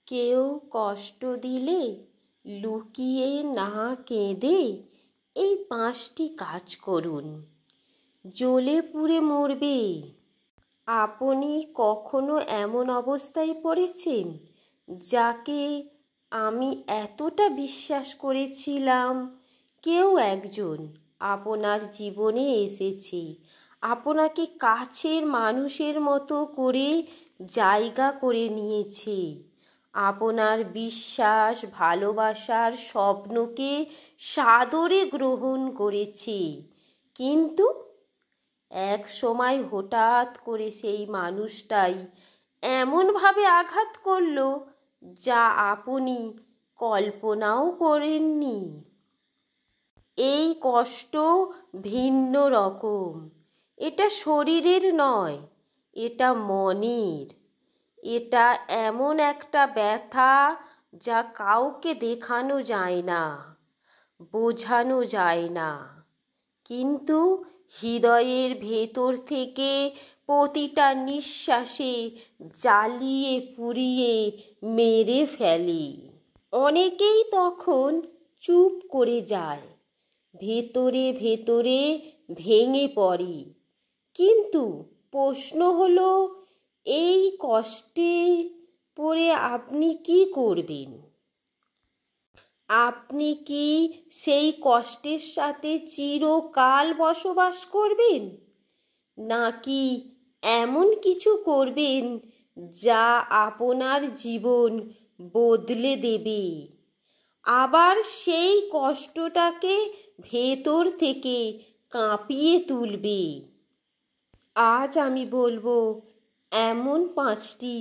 কেউ কষ্ট দিলে লুকিয়ে না কেঁদে এই 5টি কাজ করুন, জ্বলে পুড়ে মরবে। আপনি কখনো এমন অবস্থায় পড়েছেন যাকে আমি এতটা বিশ্বাস করেছিলাম কেউ একজন আপনার জীবনে এসেছে, আপনাকে কাছের মানুষের মতো করে জায়গা করে নিয়েছে, আপনার বিশ্বাস ভালোবাসার স্বপ্নকে সাদরে গ্রহণ করেছে, কিন্তু এক সময় হঠাৎ করে সেই মানুষটাই এমনভাবে আঘাত করল যা আপনি কল্পনাও করেননি। এই কষ্ট ভিন্ন রকম, এটা শরীরের নয়, এটা মনের। এটা এমন একটা ব্যথা যা কাউকে দেখানো যায় না, বোঝানো যায় না, কিন্তু হৃদয়ের ভেতর থেকে প্রতিটা নিঃশ্বাসে জ্বালিয়ে পুড়িয়ে মেরে ফেলে। অনেকেই তখন চুপ করে যায়, ভেতরে ভেতরে ভেঙে পড়ে। কিন্তু প্রশ্ন হলো, এই কষ্টে পড়ে আপনি কি করবেন? আপনি কি সেই কষ্টের সাথে চিরকাল বসবাস করবেন, নাকি এমন কিছু করবেন যা আপনার জীবন বদলে দেবে, আবার সেই কষ্টটাকে ভেতর থেকে কাঁপিয়ে তুলবে? আজ আমি বলবো এমন 5টি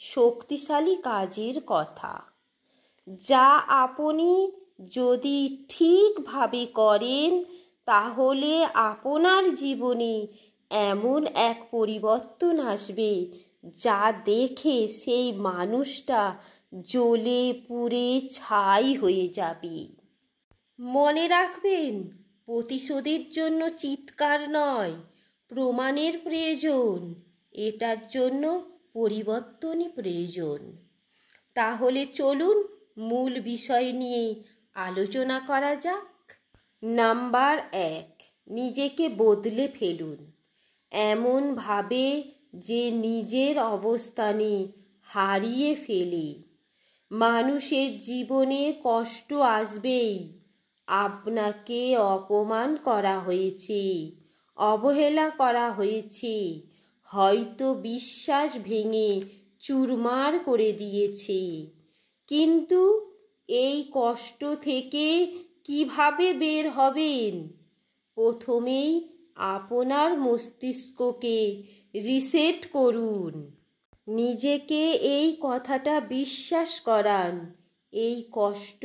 শক্তিশালী কাজের কথা, যা আপনি যদি ঠিকভাবে করেন তাহলে আপনার জীবনে এমন এক পরিবর্তন আসবে যা দেখে সেই মানুষটা জ্বলে পুড়ে ছাই হয়ে যাবে। মনে রাখবেন, প্রতিশোধের জন্য চিৎকার নয়, প্রমাণের প্রয়োজন। এটার জন্য পরিবর্তনই প্রয়োজন। তাহলে চলুন মূল বিষয় নিয়ে আলোচনা করা যাক। নাম্বার 1, নিজেকে বদলে ফেলুন এমনভাবে যে নিজের অবস্থানে হারিয়ে ফেলে। মানুষের জীবনে কষ্ট আসবেই। আপনাকে অপমান করা হয়েছে, অবহেলা করা হয়েছে, হয়তো বিশ্বাস ভেঙে চুরমার করে দিয়েছে। কিন্তু এই কষ্ট থেকে কিভাবে বের হবেন? প্রথমেই আপনার মস্তিষ্ককে রিসেট করুন। নিজেকে এই কথাটা বিশ্বাস করান, এই কষ্ট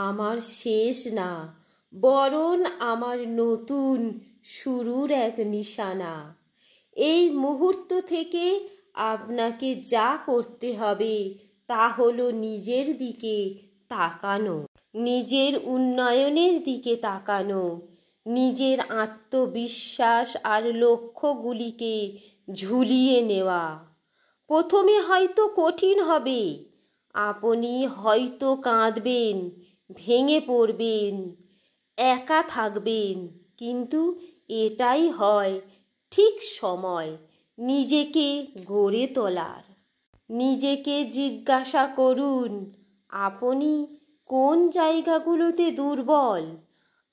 আমার শেষ না, বরং আমার নতুন শুরুর এক নিশানা। এই মুহূর্ত থেকে আপনাকে যা করতে হবে তা হলো নিজের দিকে তাকানো, নিজের উন্নয়নের দিকে তাকানো, নিজের আত্মবিশ্বাস আর লক্ষ্যগুলিকে ঝুলিয়ে নেওয়া। প্রথমে হয়তো কঠিন হবে, আপনি হয়তো কাঁদবেন, ভেঙে পড়বেন, একা থাকবেন, কিন্তু এটাই হয় ঠিক সময় নিজেকে গড়ে তোলার। নিজেকে জিজ্ঞাসা করুন, আপনি কোন জায়গাগুলোতে দুর্বল?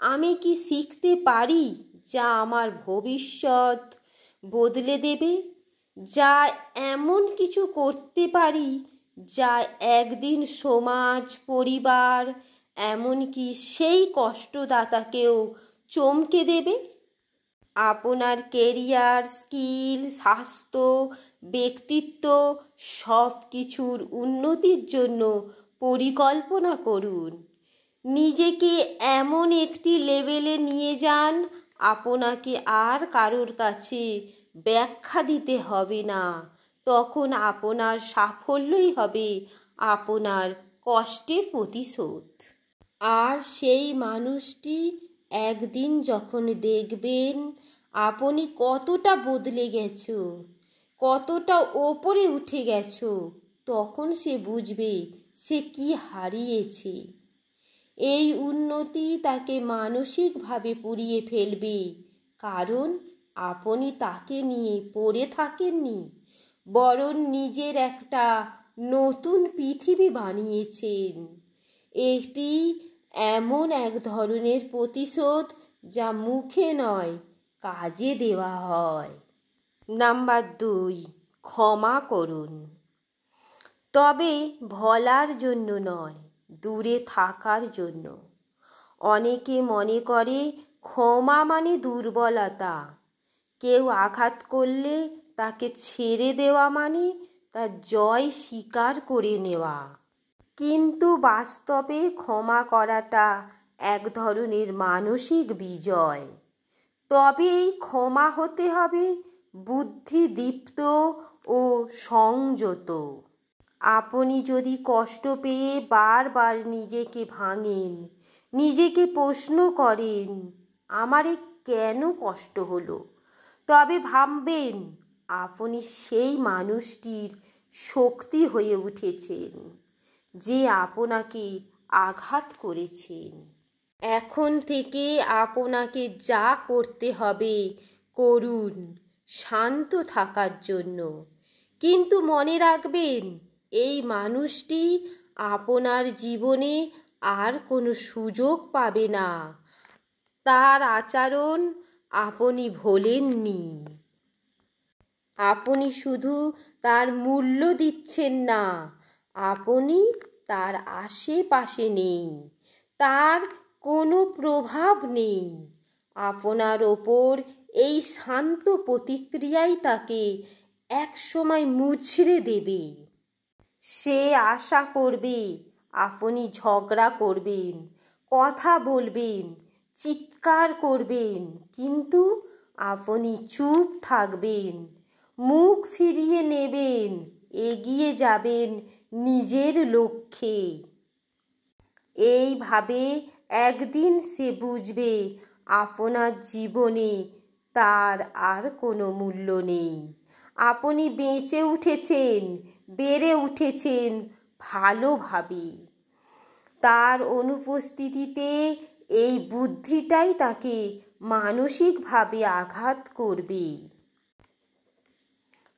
আমি কি শিখতে পারি যা আমার ভবিষ্যৎ বদলে দেবে? যা এমন কিছু করতে পারি যা একদিন সমাজ, পরিবার, এমনকি সেই কষ্টদাতাকেও চমকে দেবে? আপনার কেরিয়ার, স্কিল, স্বাস্থ্য, ব্যক্তিত্ব সব কিছুর উন্নতির জন্য পরিকল্পনা করুন। নিজেকে এমন একটি লেভেলে নিয়ে যান আপনাকে আর কারোর কাছে ব্যাখ্যা দিতে হবে না। তখন আপনার সাফল্যই হবে আপনার কষ্টের প্রতিশোধ। আর সেই মানুষটি একদিন যখন দেখবেন আপনি কতটা বদলে গেছো, কতটা ওপরে উঠে গেছো, তখন সে বুঝবে সে কি হারিয়েছে। এই উন্নতি তাকে মানসিকভাবে পুড়িয়ে ফেলবে, কারণ আপনি তাকে নিয়ে পড়ে থাকেননি, বরং নিজের একটা নতুন পৃথিবী বানিয়েছেন। এটি এমন এক ধরনের প্রতিশোধ যা মুখে নয়, কাজে দেওয়া হয়। নাম্বার 2, ক্ষমা করুন, তবে ভোলার জন্য নয়, দূরে থাকার জন্য। অনেকে মনে করে ক্ষমা মানে দুর্বলতা। কেউ আঘাত করলে তাকে ছেড়ে দেওয়া মানে তার জয় স্বীকার করে নেওয়া। কিন্তু বাস্তবে ক্ষমা করাটা এক ধরনের মানসিক বিজয়। তবে এই ক্ষমা হতে হবে বুদ্ধিদীপ্ত ও সংযত। আপনি যদি কষ্ট পেয়ে বারবার নিজেকে ভাঙেন, নিজেকে প্রশ্ন করেন আমারে কেন কষ্ট হলো, তবে ভাববেন আপনি সেই মানুষটির শক্তি হয়ে উঠেছেন যে আপনাকে আঘাত করেছেন। এখন থেকে আপনাকে যা করতে হবে করুন শান্ত থাকার জন্য, কিন্তু মনে রাখবেন এই মানুষটি আপনার জীবনে আর কোনো সুযোগ পাবে না। তার আচরণ আপনি ভোলেননি, আপনি শুধু তার মূল্য দিচ্ছেন না, আপনি তার আশেপাশে নেই, তার কোনো প্রভাব নেই। আপনার ওপর এই শান্ত প্রতিক্রিয়াই তাকে একসময় মুচড়ে দেবে। সে আশা করবে আপনি ঝগড়া করবেন, কথা বলবেন, চিৎকার করবেন, কিন্তু আপনি চুপ থাকবেন, মুখ ফিরিয়ে নেবেন, এগিয়ে যাবেন নিজের লক্ষ্যে। এইভাবে একদিন সে বুঝবে আপনার জীবনে তার আর কোনো মূল্য নেই। আপনি বেঁচে উঠেছেন, বেড়ে উঠেছেন ভালোভাবে। তার অনুপস্থিতিতে এই বুদ্ধিটাই তাকে মানসিকভাবে আঘাত করবে।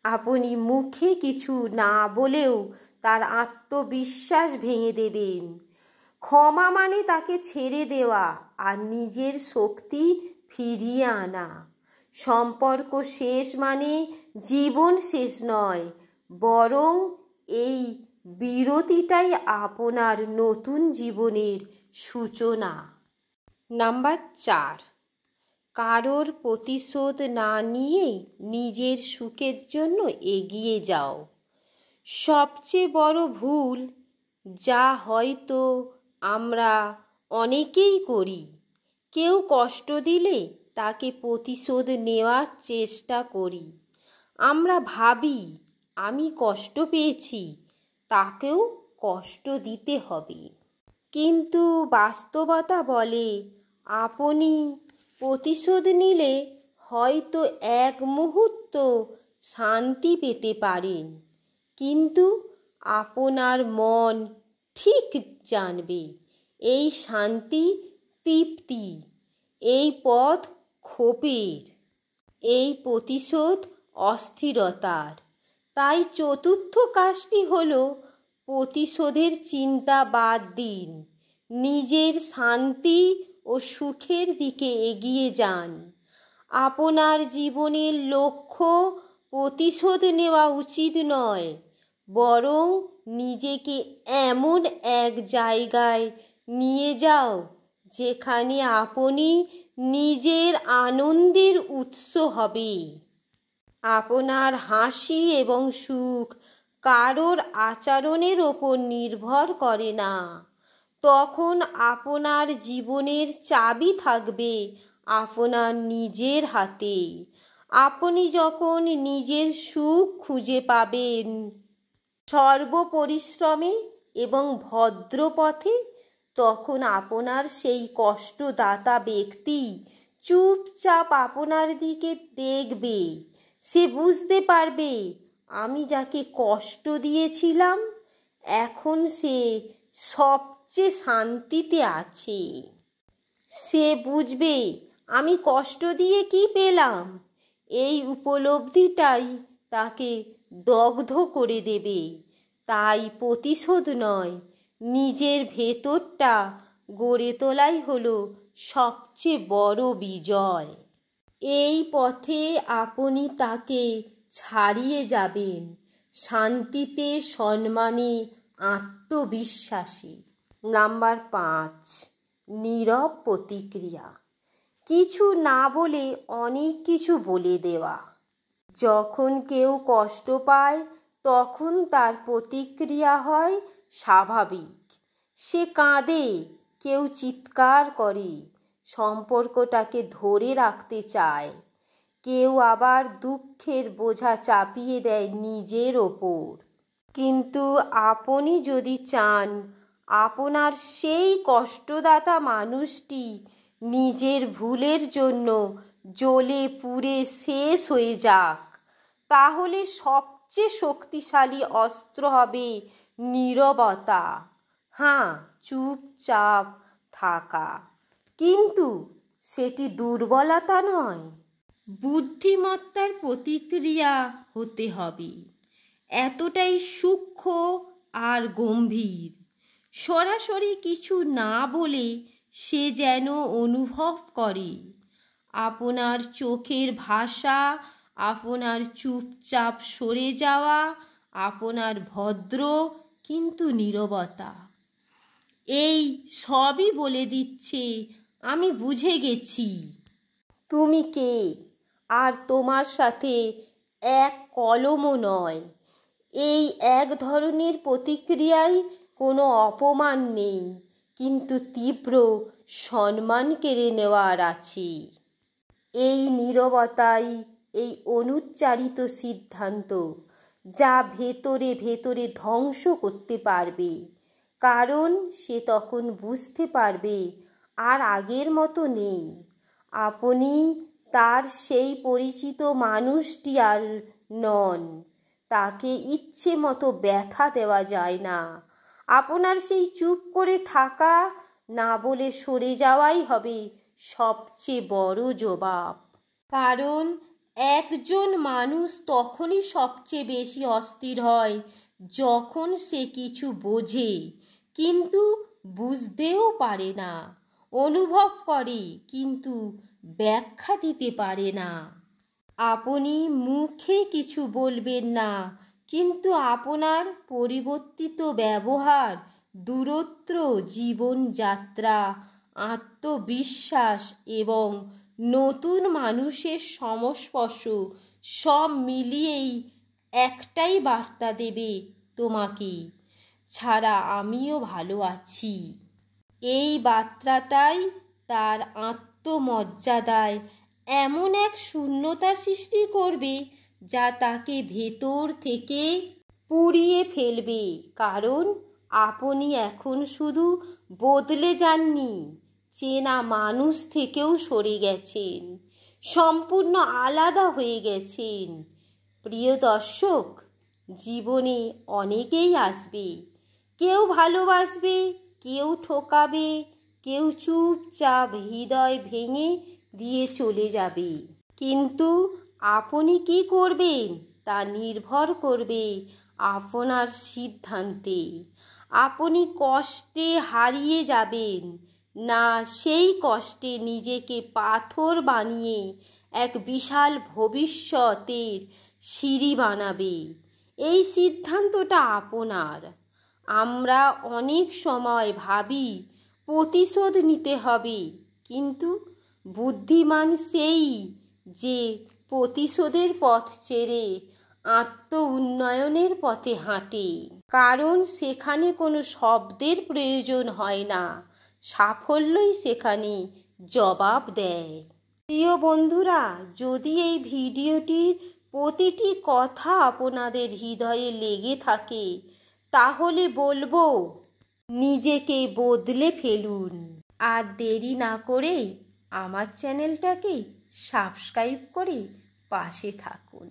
আপনি মুখে কিছু না বলেও তার আত্মবিশ্বাস ভেঙে দেবেন। ক্ষমা মানে তাকে ছেড়ে দেওয়া আর নিজের শক্তি ফিরিয়ে আনা। সম্পর্ক শেষ মানে জীবন শেষ নয়, বরং এই বিরতিটাই আপনার নতুন জীবনের সূচনা। নাম্বার 4, কারোর প্রতিশোধ না নিয়ে নিজের সুখের জন্য এগিয়ে যাও। সবচেয়ে বড় ভুল যা হয়তো আমরা অনেকেই করি, কেউ কষ্ট দিলে তাকে প্রতিশোধ নেওয়ার চেষ্টা করি। আমরা ভাবি আমি কষ্ট পেয়েছি, তাকেও কষ্ট দিতে হবে। কিন্তু বাস্তবতা বলে আপনি প্রতিশোধ নিলে হয়তো এক মুহূর্ত শান্তি পেতে পারেন, কিন্তু আপনার মন ঠিক জানবে এই শান্তি তৃপ্তি, এই পথ ক্ষোভের, এই প্রতিশোধ অস্থিরতার। তাই চতুর্থ কাজটি হলো প্রতিশোধের চিন্তা বাদ দিন, নিজের শান্তি ও সুখের দিকে এগিয়ে যান। আপনার জীবনের লক্ষ্য প্রতিশোধ নেওয়া উচিত নয়, বরং নিজেকে এমন এক জায়গায় নিয়ে যাও যেখানে আপনি নিজের আনন্দের উৎস হবে। আপনার হাসি এবং সুখ কারোর আচরণের ওপর নির্ভর করে না। তখন আপনার জীবনের চাবি থাকবে আপনার নিজের হাতে। আপনি যখন নিজের সুখ খুঁজে পাবেন সর্বপরিশ্রমে এবং ভদ্র পথে, তখন আপনার সেই কষ্টদাতা ব্যক্তি চুপচাপ আপনার দিকে দেখবে। সে বুঝতে পারবে আমি যাকে কষ্ট দিয়েছিলাম এখন সে সবচেয়ে শান্তিতে আছে। সে বুঝবে আমি কষ্ট দিয়ে কি পেলাম। এই উপলব্ধিটাই তাকে দগ্ধ করে দেবে। তাই প্রতিশোধ নয়, নিজের ভেতরটা গড়ে তোলাই হলো সবচেয়ে বড় বিজয়। এই পথে আপনি তাকে ছাড়িয়ে যাবেন শান্তিতে, সম্মানে, আত্মবিশ্বাসী। নাম্বার 5, নীরব প্রতিক্রিয়া। কিছু না বলে অনেক কিছু বলে দেওয়া। যখন কেউ কষ্ট পায় তখন তার প্রতিক্রিয়া হয় স্বাভাবিক। সে কাঁদে, কেউ চিৎকার করে, সম্পর্কটাকে ধরে রাখতে চায়, কেউ আবার দুঃখের বোঝা চাপিয়ে দেয় নিজের ওপর। কিন্তু আপনি যদি চান আপনার সেই কষ্টদাতা মানুষটি নিজের ভুলের জন্য জ্বলে পুড়ে শেষ হয়ে যাক, তাহলে সবচেয়ে শক্তিশালী অস্ত্র হবে নীরবতা। হ্যাঁ, চুপচাপ থাকা, কিন্তু সেটি দুর্বলতা নয়, বুদ্ধিমত্তার প্রতিক্রিয়া হতে হবে। এতটাই সূক্ষ্ম আর গম্ভীর। সরাসরি কিছু না বলে সে যেন অনুভব করে। আপনার চোখের ভাষা, আপনার চুপচাপ সরে যাওয়া, আপনার ভদ্র কিন্তু নীরবতা, এই সবই বলে দিচ্ছে আমি বুঝে গেছি তুমি কে, আর তোমার সাথে এক কলমও নয়। এই এক ধরনের প্রতিক্রিয়ায় কোনো অপমান নেই, কিন্তু তীব্র সম্মান কেড়ে নেওয়ার আছে। এই নীরবতাই এই অনুচ্চারিত সিদ্ধান্ত, যা ভেতরে ভেতরে ধ্বংস করতে পারবে। কারণ সে তখন বুঝতে পারবে আর আগের মতো নেই। আপনি তার সেই পরিচিত মানুষটি আর নন। তাকে ইচ্ছে মতো ব্যথা দেওয়া যায় না। আপনার সেই চুপ করে থাকা, না বলে সরে যাওয়াই হবে সবচেয়ে বড় জবাব। কারণ একজন মানুষ তখনই সবচেয়ে বেশি অস্থির হয় যখন সে কিছু বোঝে কিন্তু বুঝতেও পারে না, অনুভব করে কিন্তু ব্যাখ্যা দিতে পারে না। আপনি মুখে কিছু বলবেন না, কিন্তু আপনার পরিবর্তিত ব্যবহার, দূরত্ব, জীবনযাত্রা, আত্মবিশ্বাস এবং নতুন মানুষের সংস্পর্শ সব মিলিয়েই একটাই বার্তা দেবে, তোমাকে ছাড়া আমিও ভালো আছি। এই বার্তাটাই তার আত্মমর্যাদায় এমন এক শূন্যতা সৃষ্টি করবে যা তাকে ভেতর থেকে পুড়িয়ে ফেলবে। কারণ আপনি এখন শুধু বদলে যাননি, চেনা মানুষ থেকেও সরে গেছেন, সম্পূর্ণ আলাদা হয়ে গেছেন। প্রিয় দর্শক, জীবনে অনেকেই আসবে, কেউ ভালোবাসবে, কেউ ঠকাবে, কেউ চুপচাপ হৃদয় ভেঙে দিয়ে চলে যাবে। কিন্তু আপনি কি করবেন তা নির্ভর করবে আপনার সিদ্ধান্তে। আপনি কষ্টে হারিয়ে যাবেন না, সেই কষ্টে নিজেকে পাথর বানিয়ে এক বিশাল ভবিষ্যতের সিঁড়ি বানাবে। এই সিদ্ধান্তটা আপনার। আমরা অনেক সময় ভাবি প্রতিশোধ নিতে হবে, কিন্তু বুদ্ধিমান সেই যে প্রতিশোধের পথ ছেড়ে আত্ম উন্নয়নের পথে হাঁটে। কারণ সেখানে কোনো শব্দের প্রয়োজন হয় না, সাফল্যই সেখানে জবাব দেয়। প্রিয় বন্ধুরা, যদি এই ভিডিওটির প্রতিটি কথা আপনাদের হৃদয়ে লেগে থাকে, তাহলে বলবো নিজেকে বদলে ফেলুন। আর দেরি না করে আমার চ্যানেলটাকে সাবস্ক্রাইব করে পাশে থাকুন।